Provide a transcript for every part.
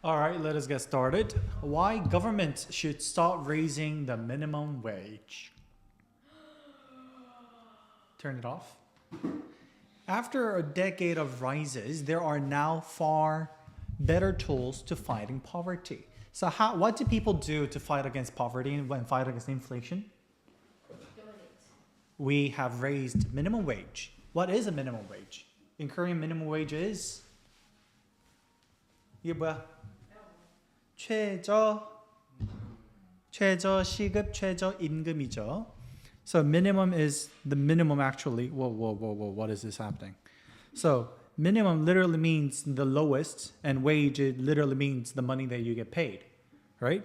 All right, let us get started. Why government should start raising the minimum wage? Turn it off. After a decade of rises, there are now far better tools to fighting poverty. So what do people do to fight against poverty and fight against inflation? We have raised minimum wage. What is a minimum wage? In Korean, minimum wage is 이게 뭐야? 최저 시급 최저 임금이죠. So minimum is the minimum actually. Whoa, what is this happening? So minimum literally means the lowest, and wage it literally means the money that you get paid, right?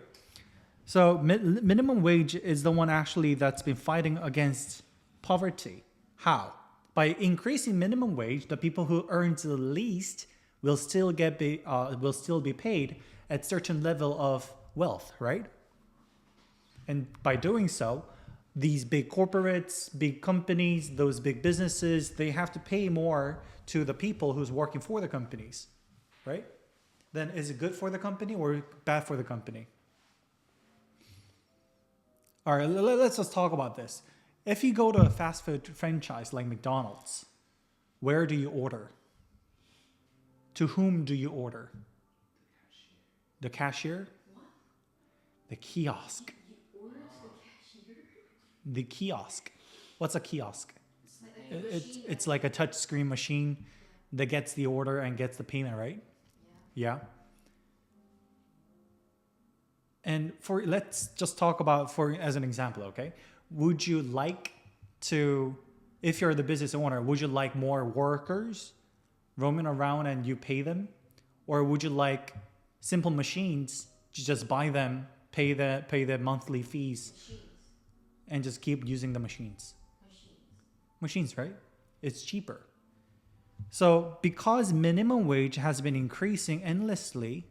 So minimum wage is the one actually that's been fighting against poverty. How? By increasing minimum wage, the people who earn the least will still be paid at certain level of wealth, right? And by doing so, these big corporates, big companies, those big businesses, they have to pay more to the people who's working for the companies, right? Then is it good for the company or bad for the company? All right, let's just talk about this. If you go to a fast food franchise like McDonald's, where do you order? To whom do you order? The cashier? What? The kiosk. You order to the cashier? The kiosk. What's a kiosk? It's It's like a touch screen machine that gets the order and gets the payment, right? Yeah. Yeah. And let's just talk about as an example, okay? Would you like to, if you're the business owner, would you like more workers roaming around and you pay them? Or would you like simple machines, you just buy them, pay the monthly fees, Machines. and just keep using the machines? Machines, right? It's cheaper. So because minimum wage has been increasing endlessly,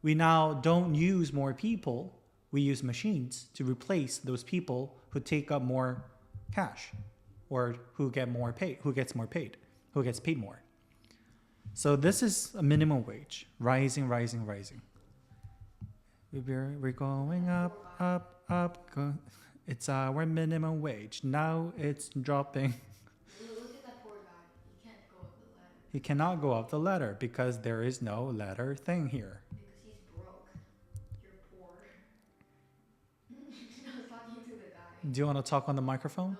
we now don't use more people. We use machines to replace those people who take up more cash or who gets paid more. So this is a minimum wage, rising. We're going up. It's our minimum wage. Now it's dropping. Look at that poor guy. He can't go up the ladder. He cannot go up the ladder because there is no ladder thing here. Because he's broke. You're poor. I was talking to the guy. Do you want to talk on the microphone?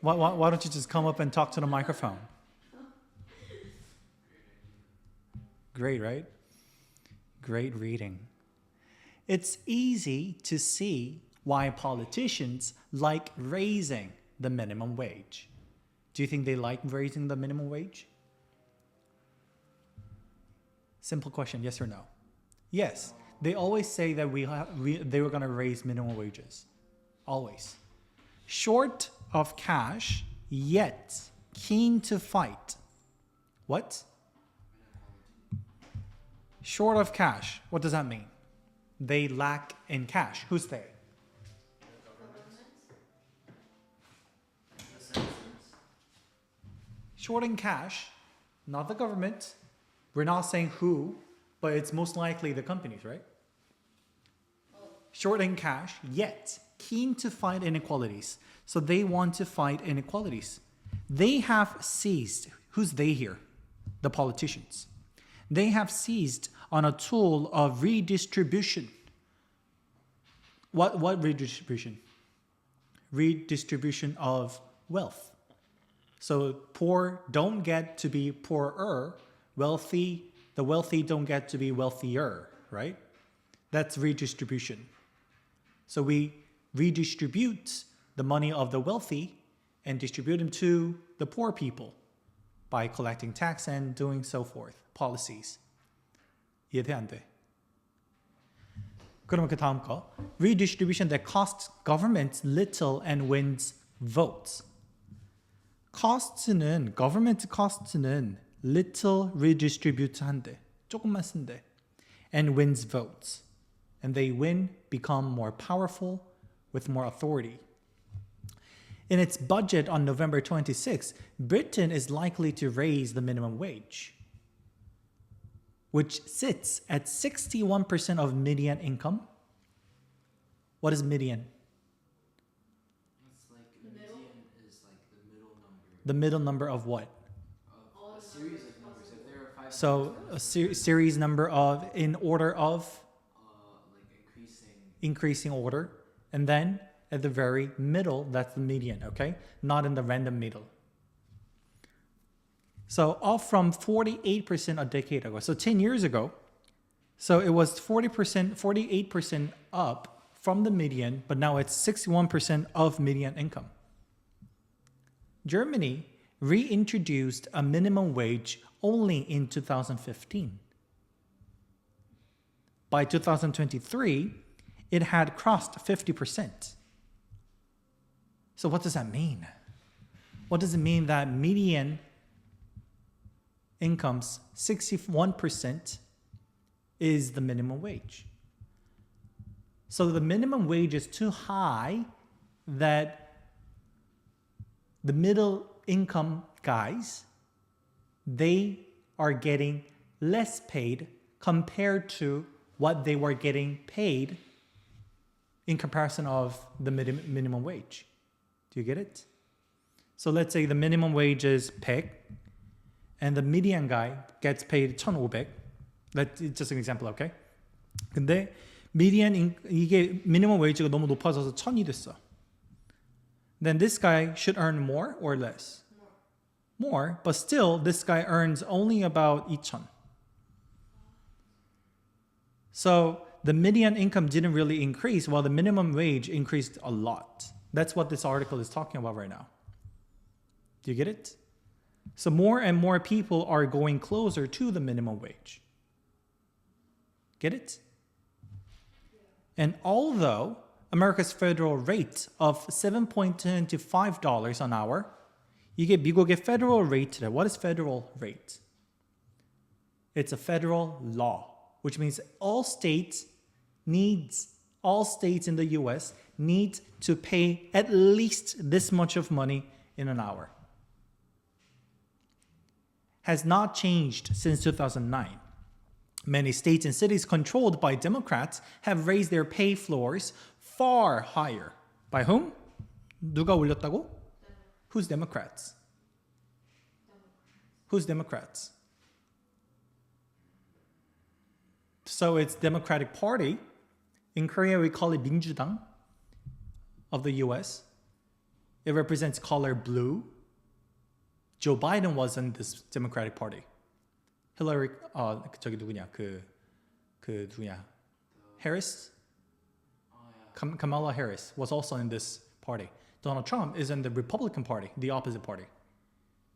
No. Why don't you just come up and talk to the microphone? Great, right? Great reading. It's easy to see why politicians like raising the minimum wage. Do you think they like raising the minimum wage? Simple question, yes or no? Yes. They always say that they were going to raise minimum wages. Always. Short of cash, yet keen to fight. What? Short of cash. What does that mean? They lack in cash. Who's they? Short in cash, not the government. We're not saying who, but it's most likely the companies, right? Short in cash, yet keen to fight inequalities. So they want to fight inequalities. They have seized, who's they here? The politicians. They have seized on a tool of redistribution. What redistribution? Redistribution of wealth. So poor don't get to be poorer, the wealthy don't get to be wealthier, right? That's redistribution. So we redistribute the money of the wealthy and distribute them to the poor people by collecting tax and doing so forth, policies. 이해돼 안 돼? 그러면 그 다음 거. Redistribution that costs government little and wins votes. government cost는 little redistribute 한대. 조금만 쓴대. And wins votes. And they become more powerful with more authority. In its budget on November 26, Britain is likely to raise the minimum wage. which sits at 61% of median income. What is median? It's like The middle? median is like the middle number The middle number of what? All of a the series numbers of numbers. plus If there are five So numbers, a then it's series number of in order of like increasing. increasing order, and then at the very middle, that's the median, okay? Not in the random middle. So up from 48% a decade ago. So 10 years ago, so it was 40%, 48% up from the median, but now it's 61% of median income. Germany reintroduced a minimum wage only in 2015. By 2023, it had crossed 50%. So what does that mean? What does it mean that median income's 61% is the minimum wage? So the minimum wage is too high that the middle income guys, they are getting less paid compared to what they were getting paid in comparison of the minimum wage. Do you get it? So let's say the minimum wage is 100 and the median guy gets paid 1,500. That's just an example, okay? 근데 이게 minimum wage가 너무 높아져서 1,000이 됐어. Then this guy should earn more or less? More, but still this guy earns only about 2,000. So the median income didn't really increase while the minimum wage increased a lot. That's what this article is talking about right now. Do you get it? So more and more people are going closer to the minimum wage. Get it? And although America's federal rate of $7.25 an hour, 이게 미국의 federal rate. What is federal rate? It's a federal law, which means all states in the US need to pay at least this much of money in an hour. Has not changed since 2009. Many states and cities controlled by Democrats have raised their pay floors far higher. By whom? 누가 올렸다고? Who's Democrats? Who's Democrats? So it's Democratic Party. In Korea, we call it 민주당 of the US. It represents color blue. Joe Biden was in this Democratic Party. Hillary, 저기 누구냐? 그 누구냐? Harris? Kamala Harris was also in this party. Donald Trump is in the Republican Party, the opposite party,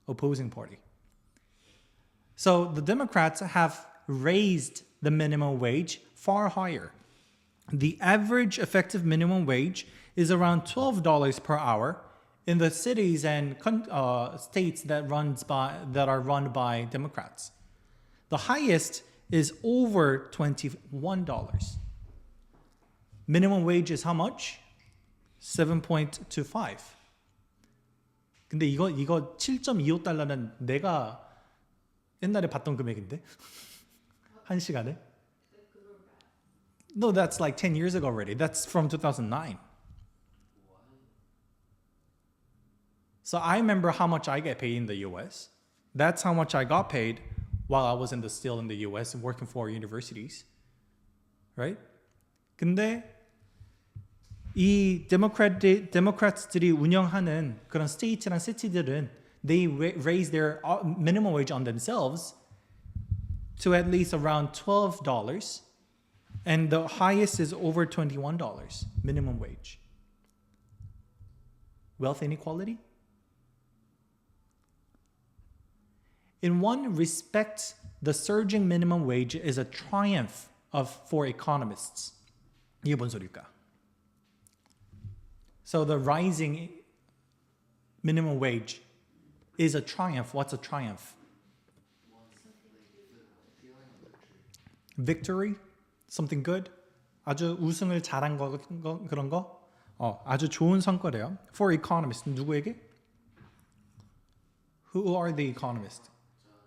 opposing party. So the Democrats have raised the minimum wage far higher. The average effective minimum wage is around $12 per hour in the cities and states that are run by Democrats. The highest is over $21. Minimum wage is how much? 7.25. 근데 이거 7.25달러는 내가 옛날에 받던 금액인데? 한 시간에? No, that's like 10 years ago already. That's from 2009. So I remember how much I get paid in the US. That's how much I got paid while I was still in the US and working for universities. Right? 근데 이 데모크라트들이 운영하는 그런 스테이트랑 시티들은 they raise their minimum wage on themselves to at least around $12, and the highest is over $21 minimum wage. Wealth inequality? In one respect, the surging minimum wage is a triumph for economists. 이게 뭔 소리일까? So the rising minimum wage is a triumph. What's a triumph? Victory? Something good? 아주 우승을 잘한 거 그런 거? 아주 좋은 성과래요. For economists, 누구에게? Who are the economists?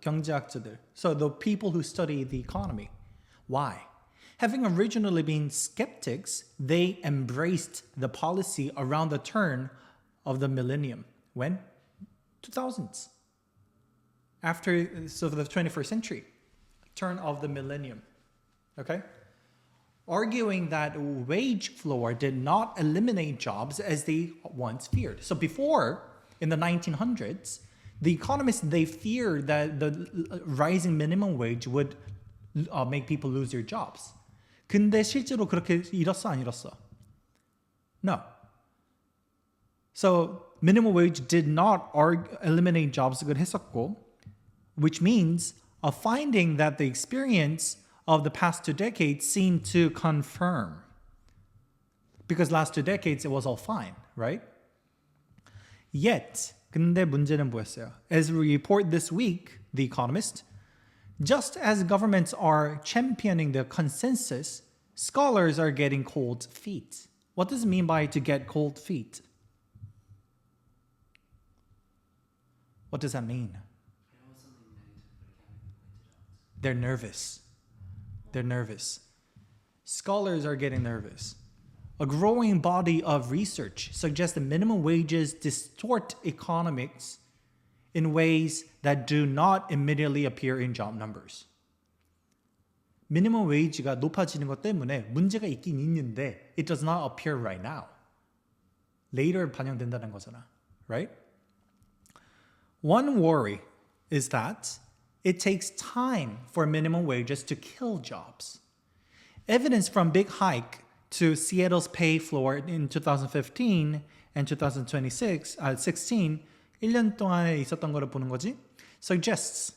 경제학자들. So the people who study the economy. Why? Having originally been skeptics, they embraced the policy around the turn of the millennium. When? 2000s. After so the 21st century, turn of the millennium. Okay? Arguing that wage floor did not eliminate jobs as they once feared. So before, in the 1900s, the economists, they feared that the rising minimum wage would make people lose their jobs. 근데 실제로 그렇게 이뤘어, 안 이뤘어? No. So minimum wage did not eliminate jobs 했었고, which means a finding that the experience of the past 2 decades seemed to confirm. Because last 2 decades it was all fine, right? Yet, 근데 문제는 뭐였어요? As we report this week, The Economist, just as governments are championing the consensus, scholars are getting cold feet. What does it mean by to get cold feet? What does that mean? I know it's something negative, but it can't be pointed out. They're nervous. They're nervous. Scholars are getting nervous. A growing body of research suggests that minimum wages distort economics in ways that do not immediately appear in job numbers. Minimum wage가 높아지는 것 때문에 문제가 있긴 있는데 it does not appear right now. Later 반영된다는 거잖아, right? One worry is that it takes time for minimum wages to kill jobs. Evidence from big hike to Seattle's pay floor in 2015 and 2016, 1년 동안에 있었던 거를 보는 거지, suggests,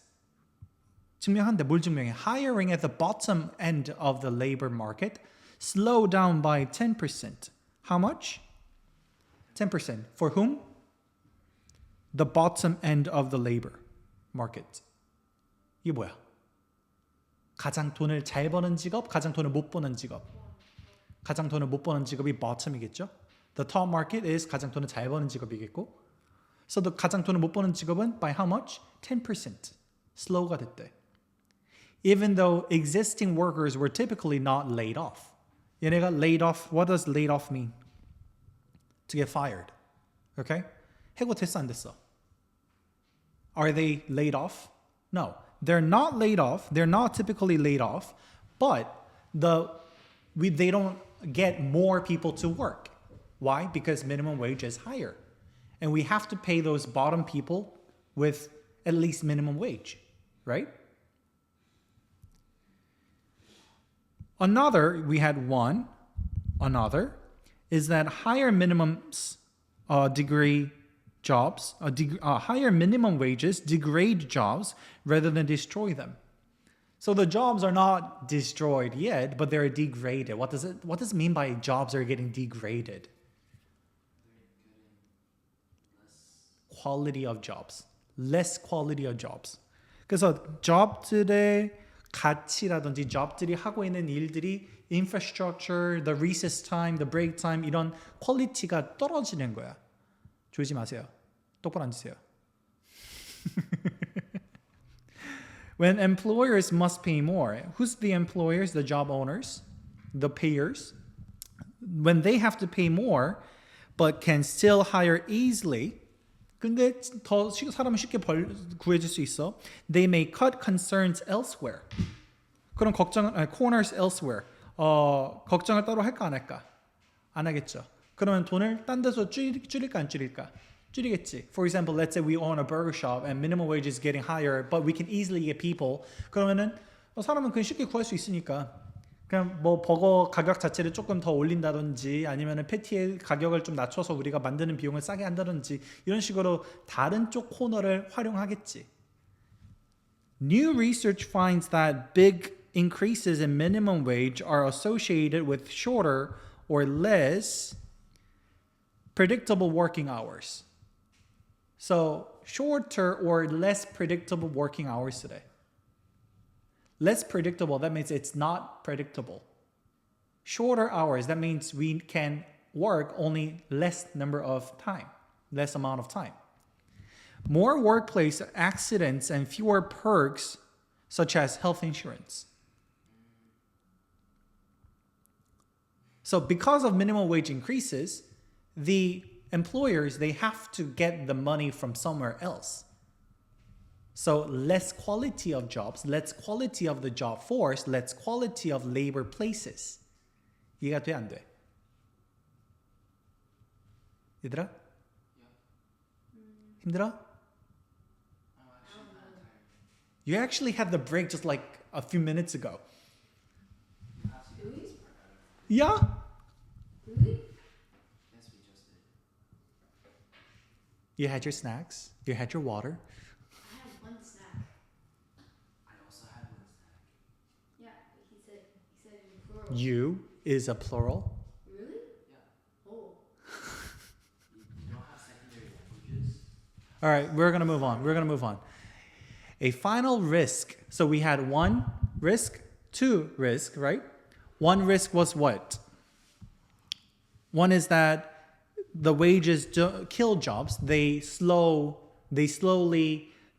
증명한데 뭘 증명해? Hiring at the bottom end of the labor market slowed down by 10%. How much? 10%. For whom? The bottom end of the labor market. 이게 뭐야? 가장 돈을 잘 버는 직업, 가장 돈을 못 버는 직업. 가장 돈을 못 버는 직업이 bottom이겠죠? The top market is 가장 돈을 잘 버는 직업이겠고. So the 가장 돈을 못 버는 직업은 by how much? 10%. slow가 됐대. Even though existing workers were typically not laid off. 얘네가 laid off, what does laid off mean? To get fired. Okay? 해고됐어, 안 됐어? Are they laid off? No. They're not laid off. They're not typically laid off, but they don't get more people to work. Why? Because minimum wage is higher. And we have to pay those bottom people with at least minimum wage, right? Another is that higher minimums degrade jobs, higher minimum wages degrade jobs rather than destroy them. So the jobs are not destroyed yet, but they're degraded. What does it mean by jobs are getting degraded? Quality of jobs. Less quality of jobs. 그래서 job들의 가치라든지 job들이 하고 있는 일들이 infrastructure, the recess time, the break time 이런 퀄리티가 떨어지는 거야. 졸지 마세요. 똑바로 앉으세요. When employers must pay more, who's the employers? The job owners, the payers. When they have to pay more, but can still hire easily, 근데 더 사람을 쉽게 구해줄 수 있어. They may cut concerns elsewhere. 그럼 corners elsewhere. 걱정을 따로 할까 안 할까? 안 하겠죠. 그러면 돈을 딴 데서 줄일까 안 줄일까? 줄이겠지. For example, let's say we own a burger shop and minimum wage is getting higher, but we can easily get people. 그러면은 사람은 그냥 쉽게 구할 수 있으니까 그냥 뭐 버거 가격 자체를 조금 더 올린다든지 아니면은 패티의 가격을 좀 낮춰서 우리가 만드는 비용을 싸게 한다든지 이런 식으로 다른 쪽 코너를 활용하겠지. New research finds that big increases in minimum wage are associated with shorter or less predictable working hours. So shorter or less predictable working hours today. Less predictable, that means it's not predictable. Shorter hours, that means we can work only less number of time, less amount of time. More workplace accidents and fewer perks such as health insurance. So because of minimum wage increases, the employers, they have to get the money from somewhere else. So less quality of jobs, less quality of the job force, less quality of labor places. 이해가 돼, 안 돼? 얘들아? 힘들어? I'm actually kind of tired. You actually had the break just like a few minutes ago. You have to get Really? this part out of it. Yeah? Really? Yes, we just did. You had your snacks, you had your water. I have one snack. I also had one snack. Yeah, but he said in plural. You is a plural. Really? Yeah. Oh. You don't have secondary languages. All right, we're going to move on. We're going to move on. A final risk. So we had one risk, two risk, right? One risk was what? One is that the wages kill jobs. They slowly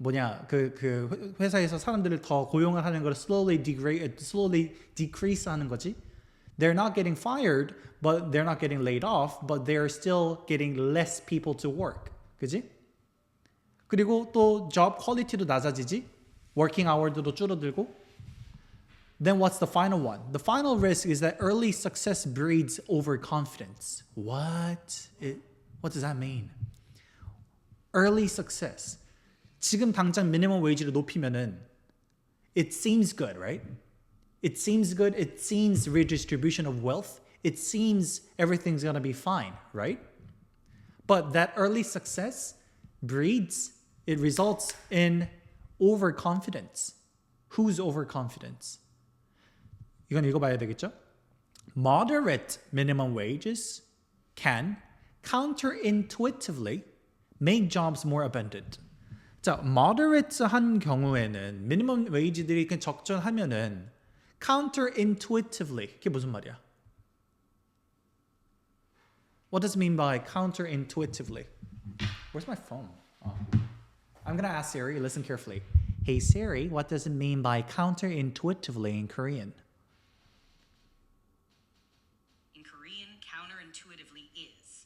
그 회사에서 사람들을 더 고용을 하는 걸 slowly decrease 하는 거지. They're not getting fired, but they're not getting laid off, but they're still getting less people to work. 그지? 그리고 또 job quality도 낮아지지. Working hour도 줄어들고. Then what's the final one? The final risk is that early success breeds overconfidence. What does that mean? Early success. 지금 당장 minimum wage를 높이면은 it seems good, right? It seems good. It seems redistribution of wealth. It seems everything's going to be fine, right? But that early success it results in overconfidence. Whose overconfidence? 이건 읽어봐야 되겠죠? Moderate minimum wages can counterintuitively make jobs more abundant. 자, moderate한 경우에는 minimum wage들이 적절하면은 counterintuitively 그게 무슨 말이야? What does it mean by counterintuitively? Where's my phone? Oh. I'm gonna ask Siri. Listen carefully. Hey Siri, what does it mean by counterintuitively in Korean? In Korean, counterintuitively is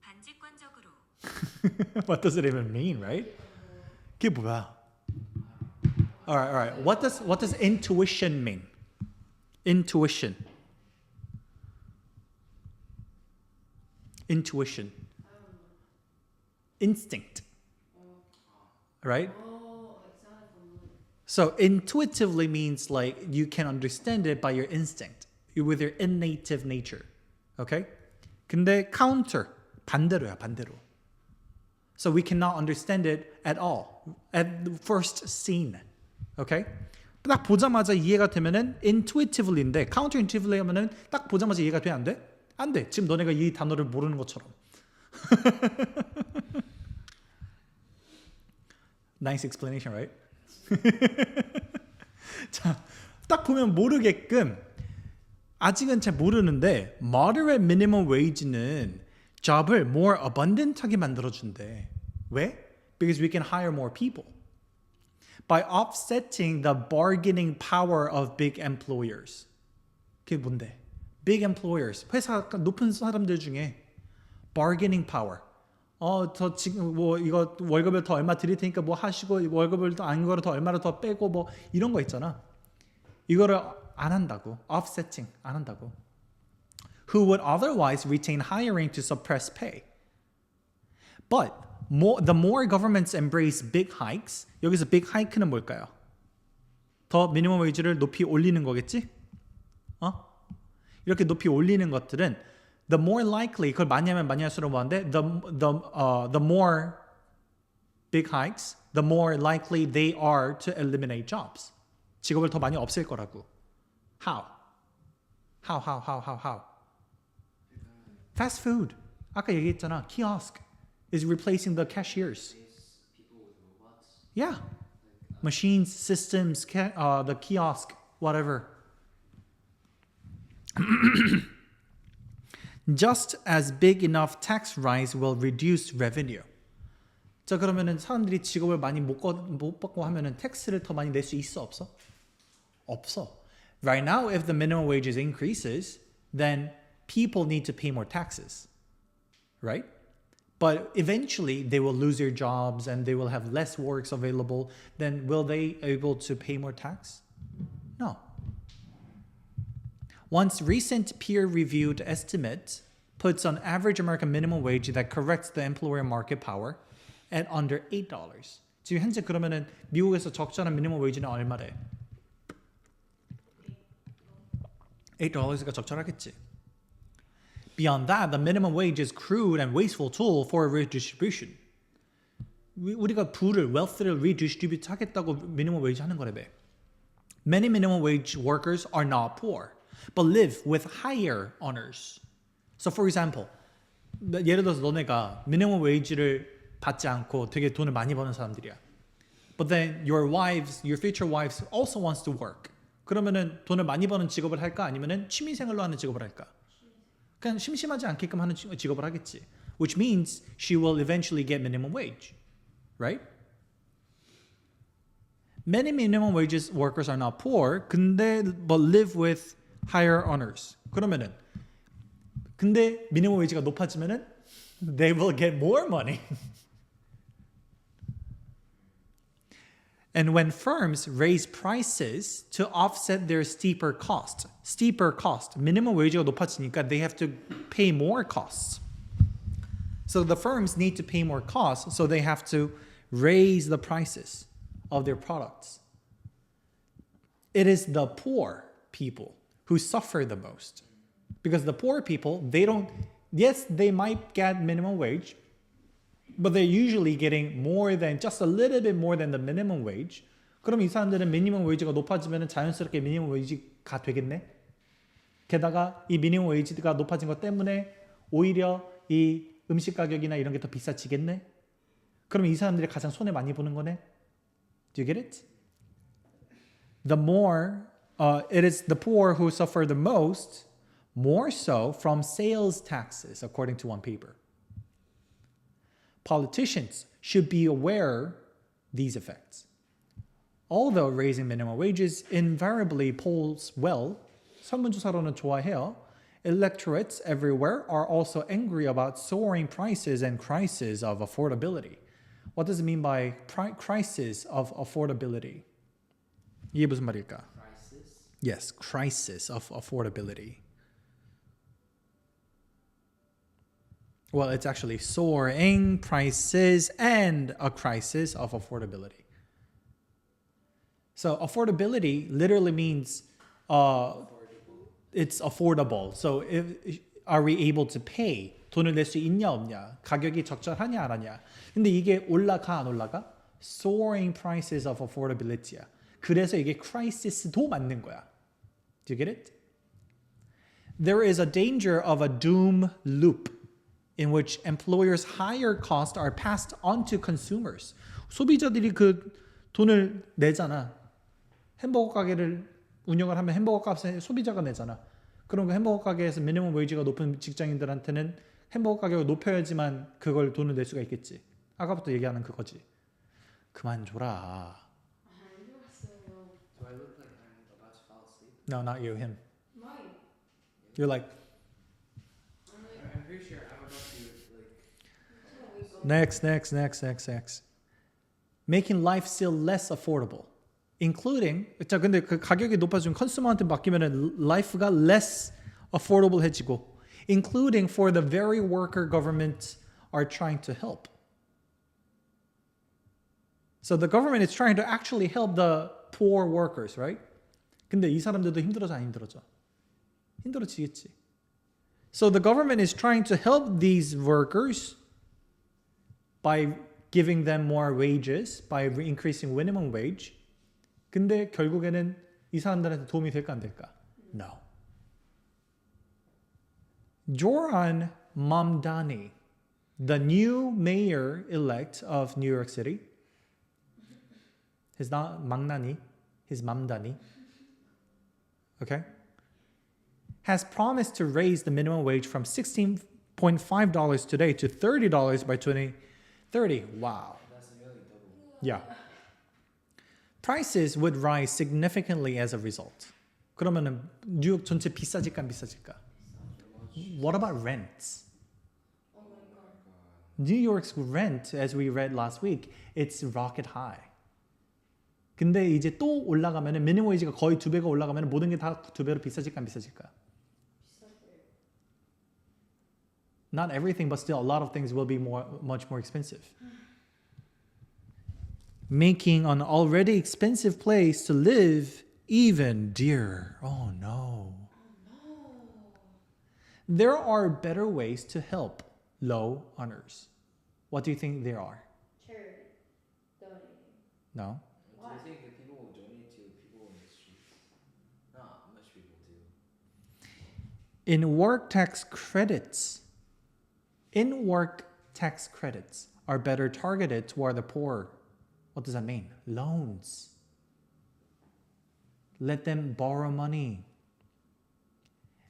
반직관적으로. What does it even mean, right? 그게 뭐야? All right. What does intuition mean? Intuition. Instinct. Right? Oh, it sounded familiar. So intuitively means like you can understand it by your instinct, with your innate nature. Okay? 근데 counter 반대로야, 반대로. So we cannot understand it at all at the first scene. Okay? 딱 보자마자 이해가 되면은 intuitively인데 counterintuitively 하면은 딱 보자마자 이해가 돼, 안 돼? 안 돼. 지금 너네가 이 단어를 모르는 것처럼. Nice explanation, right? 자, 딱 보면 모르게끔 아직은 잘 모르는데 moderate minimum wage는 job을 more abundant하게 만들어준대. 왜? Because we can hire more people. By offsetting the bargaining power of big employers. 그게 뭔데? Big employers, 회사 높은 사람들 중에 bargaining power. 저 지금 뭐 이거 월급을 더 얼마 드릴 테니까 뭐 하시고 월급을 더 안 거로 더 얼마를 더 빼고 뭐 이런 거 있잖아. 이거를 안 한다고. offsetting 안 한다고. Who would otherwise retain hiring to suppress pay. But the more governments embrace big hikes, 여기서 big hike는 뭘까요? 더 미니멈 웨이지를 높이 올리는 거겠지? 이렇게 높이 올리는 것들은 the more likely, 그걸 많이 하면 많이 할수록 뭐한데 the more big hikes, the more likely they are to eliminate jobs. 직업을 더 많이 없앨 거라고. How? Fast food. 아까 얘기했잖아. Kiosk is replacing the cashiers. People with robots. Yeah. Machines, systems, the kiosk, whatever. Just as big enough tax rise will reduce revenue. 자, 자 그러면은 사람들이 직업을 많이 못 받고 하면은 텍스를 더 많이 낼 수 있어 없어? 없어. Right now, if the minimum wages increases, then people need to pay more taxes, right? But eventually, they will lose their jobs and they will have less works available. Then will they able to pay more tax? No. Once recent peer-reviewed estimate puts on average American minimum wage that corrects the employer market power at under $8. 지금 현재 그러면은 미국에서 적절한 미니멈 웨이지는 얼마래? $8가 적절하겠지. Beyond that, the minimum wage is crude and wasteful tool for redistribution. 우리가 부를, wealth를 redistribute 하겠다고 minimum wage 하는 거래매. Many minimum wage workers are not poor, but live with higher earners. So for example, 예를 들어서 너네가 minimum wage를 받지 않고 되게 돈을 많이 버는 사람들이야. But then your future wives also wants to work. 그러면은 돈을 많이 버는 직업을 할까? 아니면은 취미생활로 하는 직업을 할까? 그냥 심심하지 않게끔 하는 직업을 하겠지. Which means she will eventually get minimum wage, right? Many minimum wages workers are not poor, but live with higher earners. 그러면은 근데 minimum wage가 높아지면은 they will get more money. And when firms raise prices to offset their steeper cost, minimum wage가 높아지니까 they have to pay more costs. So the firms need to pay more costs, so they have to raise the prices of their products. It is the poor people who suffer the most. Because the poor people, they might get minimum wage, but they're usually getting more than, just a little bit more than the minimum wage. 그럼 이 사람들은 minimum wage가 높아지면 자연스럽게 minimum wage가 되겠네? 게다가 이 minimum wage가 높아진 것 때문에 오히려 이 음식 가격이나 이런 게 더 비싸지겠네? 그럼 이 사람들이 가장 손해 많이 보는 거네? Do you get it? It is the poor who suffer the most, more so from sales taxes, according to one paper. Politicians should be aware these effects. Although raising minimum wages invariably polls well, 설문조사로는 좋아해요. Electorates everywhere are also angry about soaring prices and crisis of affordability. What does it mean by crisis of affordability? 이게 무슨 말일까? Crisis. Yes, crisis of affordability. Well, it's actually soaring prices and a crisis of affordability. So affordability literally means it's affordable. So are we able to pay? 돈을 낼 수 있냐 없냐? 가격이 적절하냐 안 하냐? 근데 이게 올라가 안 올라가? Soaring prices of affordability야. 그래서 이게 crisis도 맞는 거야. Do you get it? There is a danger of a doom loop in which employers' higher costs are passed on to consumers. 소비자들이 그 돈을 내잖아. 햄버거 가게를 운영을 하면 햄버거 값을 소비자가 내잖아. 그럼 그 햄버거 가게에서 미니멈 웨이지가 높은 직장인들한테는 햄버거 가격을 높여야지만 그걸 돈을 낼 수가 있겠지. 아까부터 얘기하는 그거지. 그만 줘라. Do I look like I'm about to fall asleep? No, not you, him. Mine. You're like, I'm pretty sure I'm about to next. Making life still less affordable. Including, 자 근데 그 가격이 높아지면 컨슈머한테 맡기면은 life가 less affordable 해지고, including for the very worker government are trying to help. So the government is trying to actually help the poor workers, right? 근데 이 사람들도 힘들어져 안 힘들어져? 힘들어지겠지. So the government is trying to help these workers by giving them more wages, by increasing minimum wage. 근데 결국에는 이 사람들한테 도움이 될까 안 될까? No. Joran Mamdani, the new mayor-elect of New York City, he's not Magnani, he's Mamdani, okay, has promised to raise the minimum wage from $16.5 today to $30 by 2030. Wow. Yeah. Prices would rise significantly as a result. 그러면은 뉴욕 전체 비싸질까 안 비싸질까? What about rents? Oh my god. New York's rent, as we read last week, it's rocket high. 근데 이제 또 올라가면은 미니멈 웨이지가 거의 2배가 올라가면 모든 게 다 2배로 비싸질까 안 비싸질까? 비싸져요. Not everything, but still a lot of things will be much more expensive. Making an already expensive place to live even dearer. Oh no. There are better ways to help low earners. What do you think there are? Charity. Donating. No? Why? Do you think that people will donate to people in the streets? Not much people do. In-work tax credits are better targeted toward the poor. What does that mean? Loans. Let them borrow money.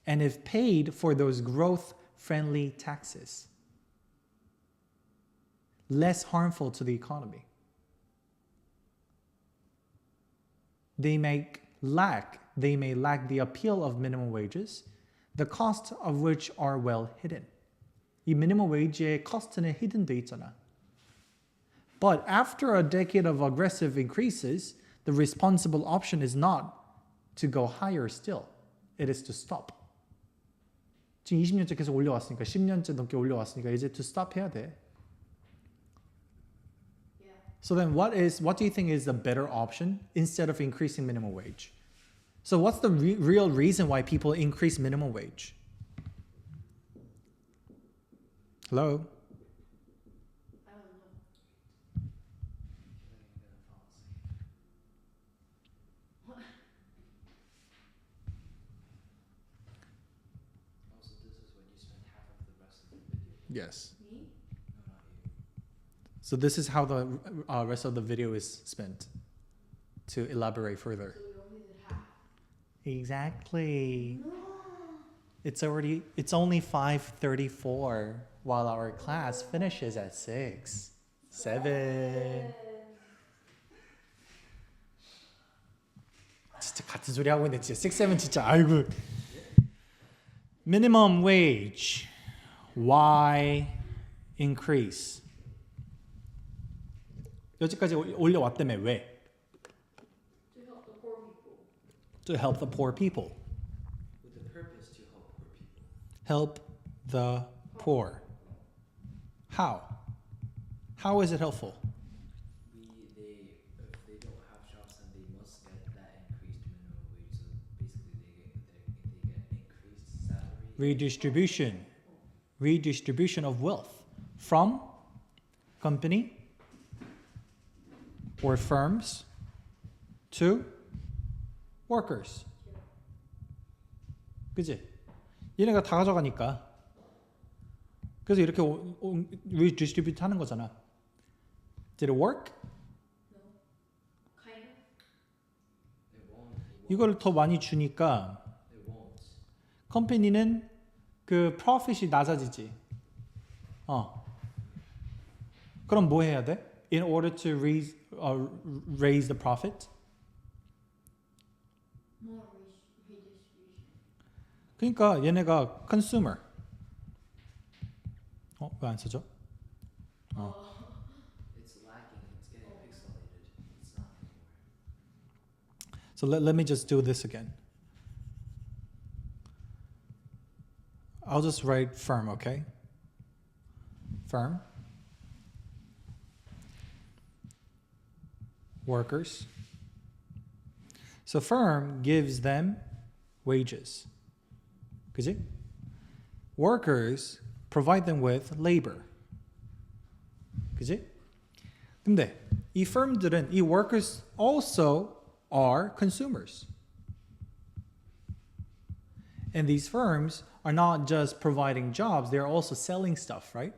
And if paid for those growth-friendly taxes, less harmful to the economy. They may lack the appeal of minimum wages, the costs of which are well hidden. 이 minimum wage의 cost는 hidden 돼 있잖아. But after a decade of aggressive increases, the responsible option is not to go higher still. It is to stop. 지금 20년째 계속 올려왔으니까 10년째 넘게 올려왔으니까 이제 to stop 해야 돼. Yeah. So then what do you think is the better option instead of increasing minimum wage? So what's the real reason why people increase minimum wage? Hello? I don't know. I feel like I'm gonna fall asleep. Also, this is when you spend half of the rest of the video. Yes. Me? No, not you. So this is how the rest of the video is spent to elaborate further. So we only did half. Exactly. No. It's only 5:34 while our class finishes at 6. 7. 진짜 같은 소리 하고 있네. 진짜 6, 7 진짜 아이고. Minimum wage. Why increase? 여기까지 올려왔다며 왜? To help the poor people. To help the poor people. With the purpose to help poor people. Help the poor. How? How is it helpful? If they don't have jobs, then they must get that increased minimum wage. So basically, they get increased salary. Redistribution of wealth from company or firms to workers. 그치? 얘네가 다 가져가니까. 그래서 이렇게 redistribute 하는 거잖아. Did it work? No. Kind of. It won't. 이걸 더 많이 주니까 It won't. 컴퍼니는 그 profit이 낮아지지. 그럼 뭐 해야 돼? In order to raise the profit? More redistribution. 그러니까 얘네가 consumer. 왜 안 쓰죠? It's lacking. It's getting pixelated. It's not anymore. So let me just do this again. I'll just write firm, okay? Firm. Workers. So firm gives them wages. 그지? Workers provide them with labor. 그지? 근데 이 firm들은 이 workers also are consumers. And these firms are not just providing jobs, they're also selling stuff, right?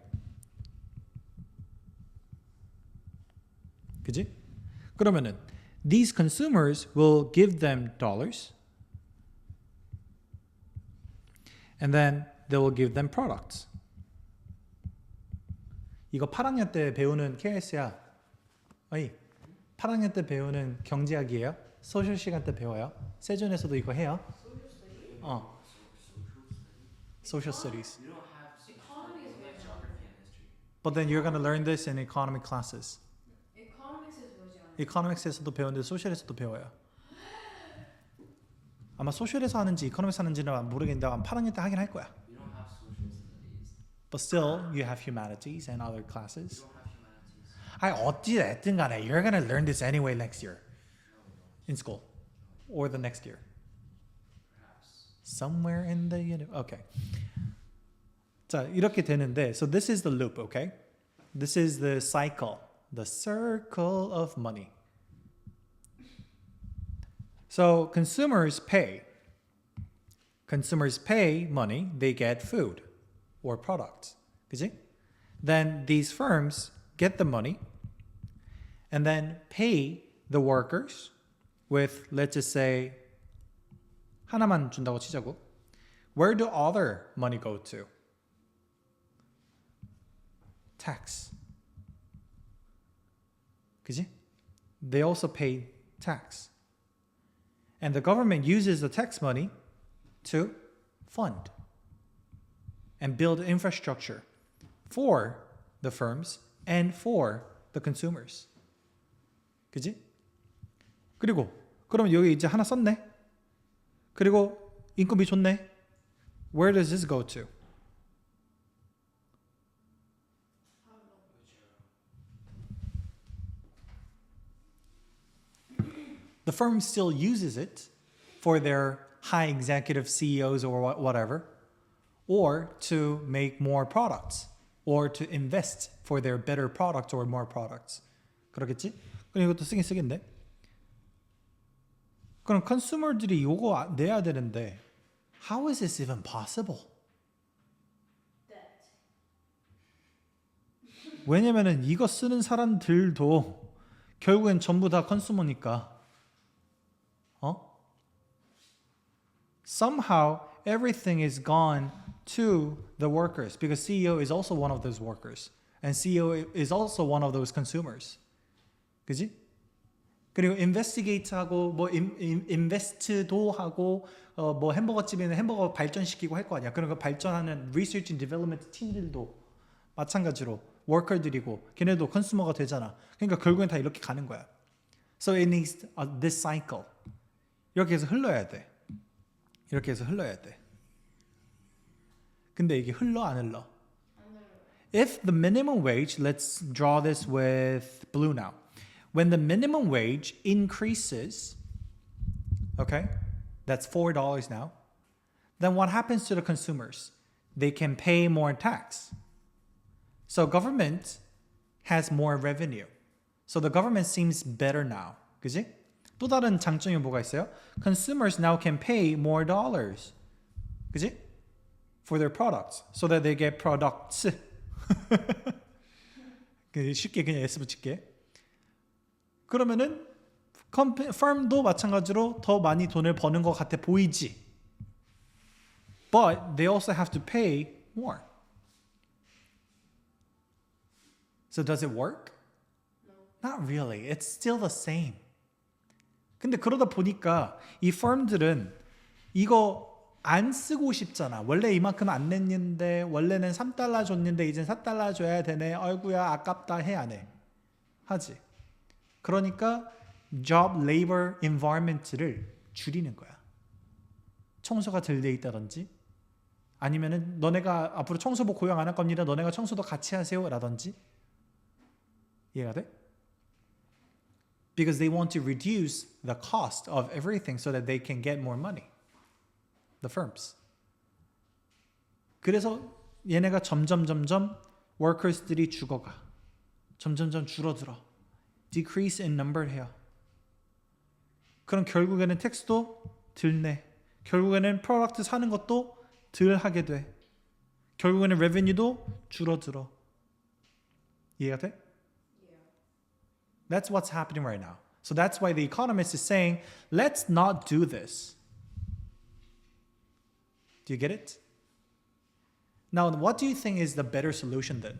그지? 그러면은 these consumers will give them dollars and then they will give them products. 이거 8학년 때 배우는 KS야. 어이, 8학년 때 배우는 경제학이에요? 소셜 시간 때 배워요? 세존에서도 이거 해요? 어, social studies. We don't have social Economy is studies, we have what geography and history. But then you're gonna learn this in economic classes. Economics is 뭐지 않아요? economics에서도 배우는데 소셜에서도 배워요. 아마 소셜에서 하는지 economics 하는지는 모르겠는데 아마 8학년 때 하긴 할 거야. We don't have social studies. But still, you have humanities and other We classes. don't have humanities. I 어찌 됐든 간에 you're gonna learn this anyway next year in school or the next year. Perhaps. Somewhere in the okay. 자, 이렇게 되는데 so this is the loop, okay? This is the cycle, the circle of money. So consumers pay. Consumers pay money, they get food or products. 그지? Then these firms get the money and then pay the workers with, let's just say, 하나만 준다고 치자고. Where do other money go to? Tax. 그지? They also pay tax. And the government uses the tax money to fund and build infrastructure for the firms and for the consumers. 그지? 그리고 그럼 여기 이제 하나 썼네. 그리고 인건비 좋네. Where does this go to? The firm still uses it for their high executive CEOs or whatever, or to make more products, or to invest for their better products or more products. 그러겠지? 그럼 이것도 쓰긴 쓰겠네. 그럼 컨슈머들이 이거 내야 되는데, how is this even possible? Debt. 왜냐면은 이거 쓰는 사람들도 결국엔 전부 다 컨슈머니까. Somehow everything is gone to the workers because CEO is also one of those workers and CEO is also one of those consumers. 그지? 그리고 investigate하고 뭐 invest도 하고 뭐 햄버거 집에는 햄버거 발전시키고 할 거 아니야. 그런 거 발전하는 research and development 팀들도 마찬가지로 워커들이고 걔네도 컨슈머가 되잖아. 그러니까 결국엔 다 이렇게 가는 거야. So it needs this cycle. 이렇게 해서 흘러야 돼. 이렇게 해서 흘러야 돼. 근데 이게 흘러 안 흘러? If the minimum wage, let's draw this with blue now. When the minimum wage increases, okay, that's $4 now, then what happens to the consumers? They can pay more tax. So government has more revenue. So the government seems better now. 그지? 또 다른 장점이 뭐가 있어요? Consumers now can pay more dollars. 그지? For their products. So that they get products. 쉽게 그냥 S 붙일게. 그러면은 firm도 마찬가지로 더 많이 돈을 버는 것 같아 보이지. But they also have to pay more. So does it work? No. Not really. It's still the same. 근데 그러다 보니까 이 firm들은 이거 안 쓰고 싶잖아. 원래 이만큼 안 냈는데 원래는 3달러 줬는데 이젠 4달러 줘야 되네. 아이고야 아깝다 해 안 해? 하지. 그러니까 job labor environment를 줄이는 거야. 청소가 덜 돼 있다든지 아니면은 너네가 앞으로 청소부 고용 안 할 겁니다. 너네가 청소도 같이 하세요 라든지. 이해가 돼? Because they want to reduce the cost of everything so that they can get more money. The firms. 그래서 얘네가 점점 workers들이 죽어가. 점점 줄어들어. Decrease in number 해요. 그럼 결국에는 텍스도 덜 내. 결국에는 프로덕트 사는 것도 덜 하게 돼. 결국에는 revenue도 줄어들어. 이해가 돼? That's what's happening right now. So that's why the Economist is saying, let's not do this. Do you get it? Now, what do you think is the better solution then?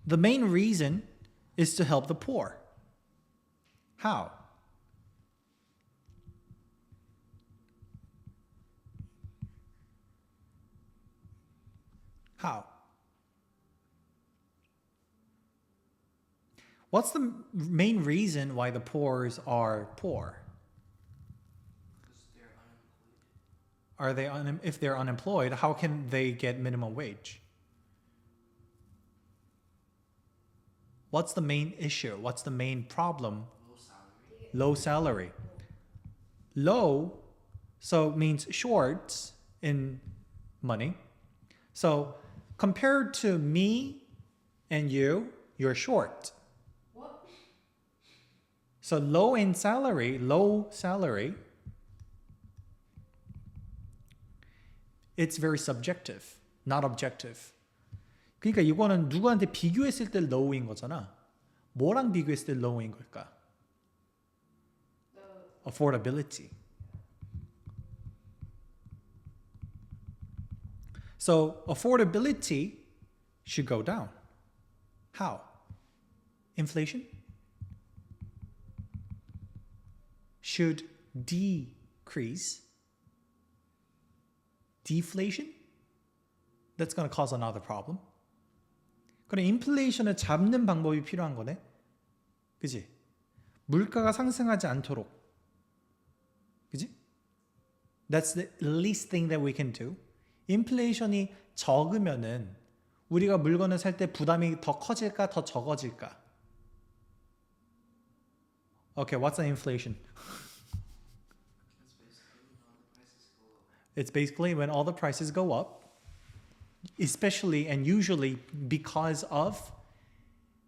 The main reason is to help the poor. How? How? What's the main reason why the poor are poor? Because they're unemployed. Are they if they're unemployed, how can they get minimum wage? What's the main issue? What's the main problem? Low salary. Low salary. Low, so means short in money. So compared to me and you, you're short. What? So low salary, it's very subjective, not objective. 그러니까 이거는 누구한테 비교했을 때 low인 거잖아. 뭐랑 비교했을 때 low인 걸까? Affordability. So affordability should go down. How? Inflation should decrease. Deflation? That's going to cause another problem. 그럼 인플레이션을 잡는 방법이 필요한 거네. 그지? 물가가 상승하지 않도록. 그지? That's the least thing that we can do. 인플레이션이 적으면은 우리가 물건을 살 때 부담이 더 커질까 더 적어질까? Okay, what's the inflation? It's basically when all the prices go up, especially and usually because of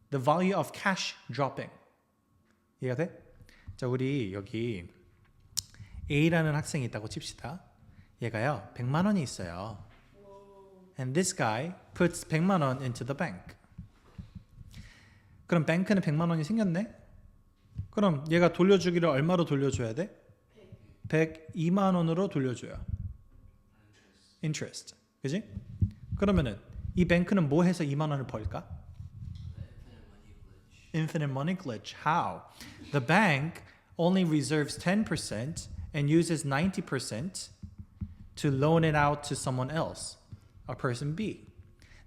the value of cash dropping. 이해가 돼? 자, 우리 여기 A라는 학생이 있다고 칩시다. 얘가요, 100만 원이 있어요. And this guy puts 100만 원 into the bank. 그럼 뱅크는 100만 원이 생겼네? 그럼 얘가 돌려주기를 얼마로 돌려줘야 돼? 102만 원으로 돌려줘요. Interest. 그지? 그러면은 이 뱅크는 뭐 해서 2만 원을 벌까? Infinite money glitch. How? The bank only reserves 10% and uses 90% to loan it out to someone else, a person B.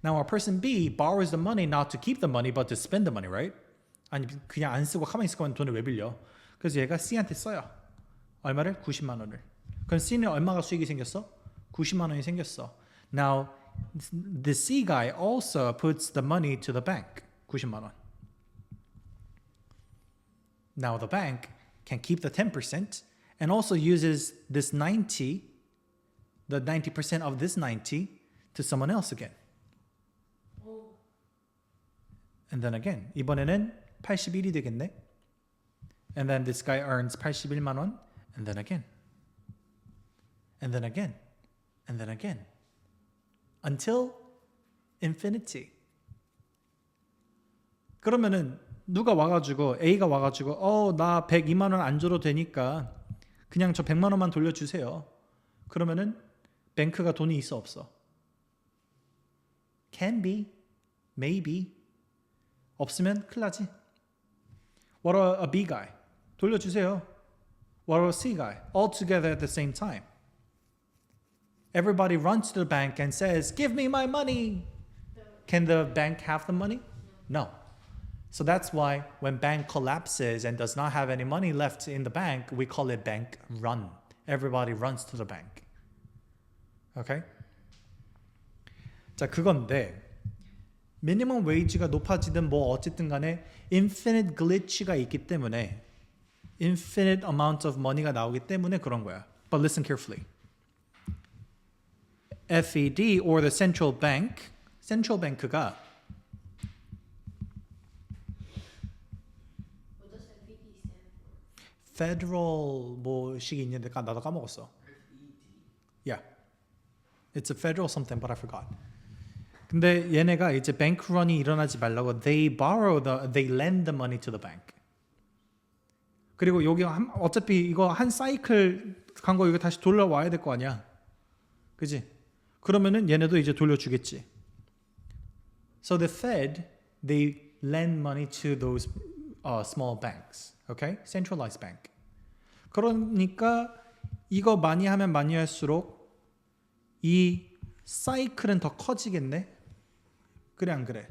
Now, a person B borrows the money not to keep the money, but to spend the money, right? 아니, 그냥 안 쓰고 가만히 있을 거면 돈을 왜 빌려? 그래서 얘가 C한테 써요. 얼마를? 90만 원을. 그럼 C는 얼마가 수익이 생겼어? 90만 원이 생겼어. Now, the C guy also puts the money to the bank. 90만 원. Now, the bank can keep the 10% and also uses this 90, the 90% of this 90 to someone else again. And then again, 이번에는 81이 되겠네. And then this guy earns 81만 원. And then again. And then again. And then again. Until infinity. 그러면은 누가 와가지고 A가 와가지고 나 102만 원 안 줘도 되니까 그냥 저 100만 원만 돌려주세요. 그러면은 뱅크가 돈이 있어 없어? Can be, maybe. 없으면 큰일 나지. What a B guy? 돌려주세요. What a C guy? All together at the same time. Everybody runs to the bank and says, give me my money. Can the bank have the money? No. So that's why when bank collapses and does not have any money left in the bank, we call it bank run. Everybody runs to the bank. Okay? 자, 그건데 미니멈 웨이지가 높아지든 뭐 어쨌든 간에 infinite glitch가 있기 때문에 infinite amount of money가 나오기 때문에 그런 거야. But listen carefully. FED or the central bank가 What does FED stand for? federal 뭐식이 있는데 나도 까먹었어. Yeah. It's a federal something but I forgot. 근데 얘네가 이제 bank run이 일어나지 말라고 they lend the money to the bank. 그리고 여기 어차피 이거 한 사이클 간 거 이거 다시 돌려와야 될 거 아니야. 그지? 그러면은 얘네도 이제 돌려주겠지. So the Fed, they lend money to those small banks. Okay? Centralized bank. 그러니까 이거 많이 하면 많이 할수록 이 사이클은 더 커지겠네? 그래 안 그래?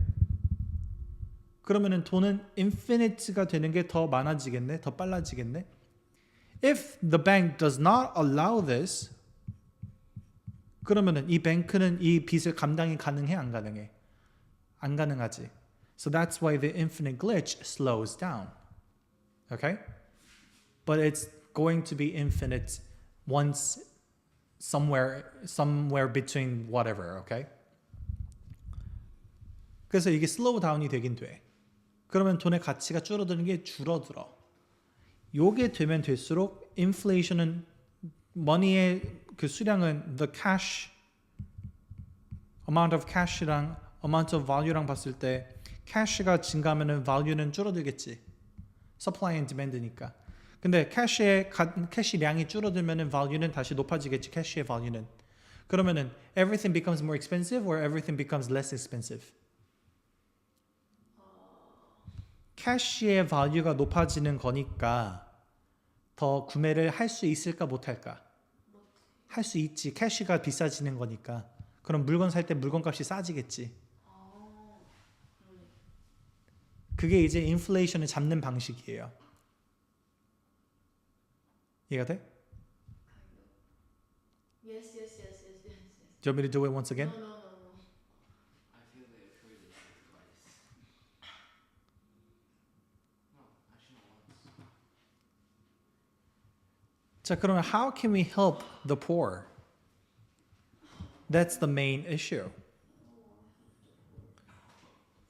그러면은 돈은 infinite가 되는 게 더 많아지겠네? 더 빨라지겠네? If the bank does not allow this, 그러면은 이 뱅크는 이 빚을 감당이 가능해? 안 가능해? 안 가능하지. So that's why the infinite glitch slows down. Okay? But it's going to be infinite once somewhere between whatever, okay? 그래서 이게 슬로우 다운이 되긴 돼. 그러면 돈의 가치가 줄어드는 게 줄어들어. 요게 되면 될수록 인플레이션은 머니의 그 수량은 the cash amount of cash랑 amount of value랑 봤을 때 cash가 증가하면은 value는 줄어들겠지. supply and demand니까. 근데 캐시량이 줄어들면은 value는 다시 높아지겠지. 캐시의 value는. 그러면은 everything becomes more expensive or everything becomes less expensive. 캐시의 value가 높아지는 거니까 더 구매를 할 수 있을까 못할까? 할 수 있지. 캐시가 비싸지는 거니까. 그럼 물건 살 때 물건값이 싸지겠지. 그게 이제 인플레이션을 잡는 방식이에요. 이해가 돼? Yes. Do you want me to do it once again? No. I feel like I've heard this twice. No, actually not once. 자, 그러면 how can we help the poor? That's the main issue.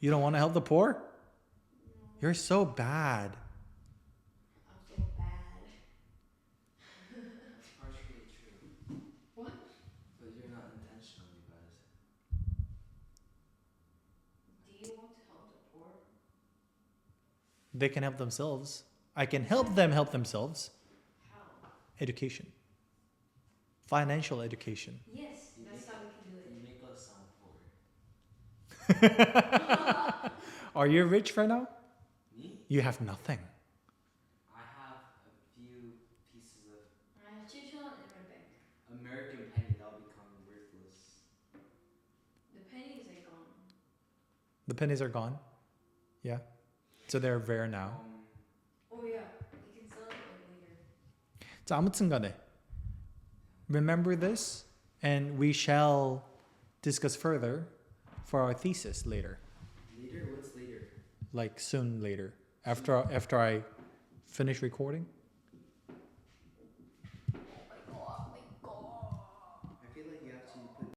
You don't want to help the poor? You're so bad. I'm so bad. That's partially true. What? But you're not intentionally bad. Do you want to help the poor? They can help themselves. I can help them help themselves. How? Education. Financial education. Yes, that's how we can do You it. make us sound poor. Are you rich right now? Me? You have nothing. I have a few pieces of I have 7,000원 in my bank. American penny that'll become worthless. The pennies are gone. The pennies are gone. Yeah. So they're rare now. Oh yeah, we can sell it like later. 자, 아무튼 간에 remember this and we shall discuss further for our thesis later. Later? What's later? Like soon later. After I finish recording.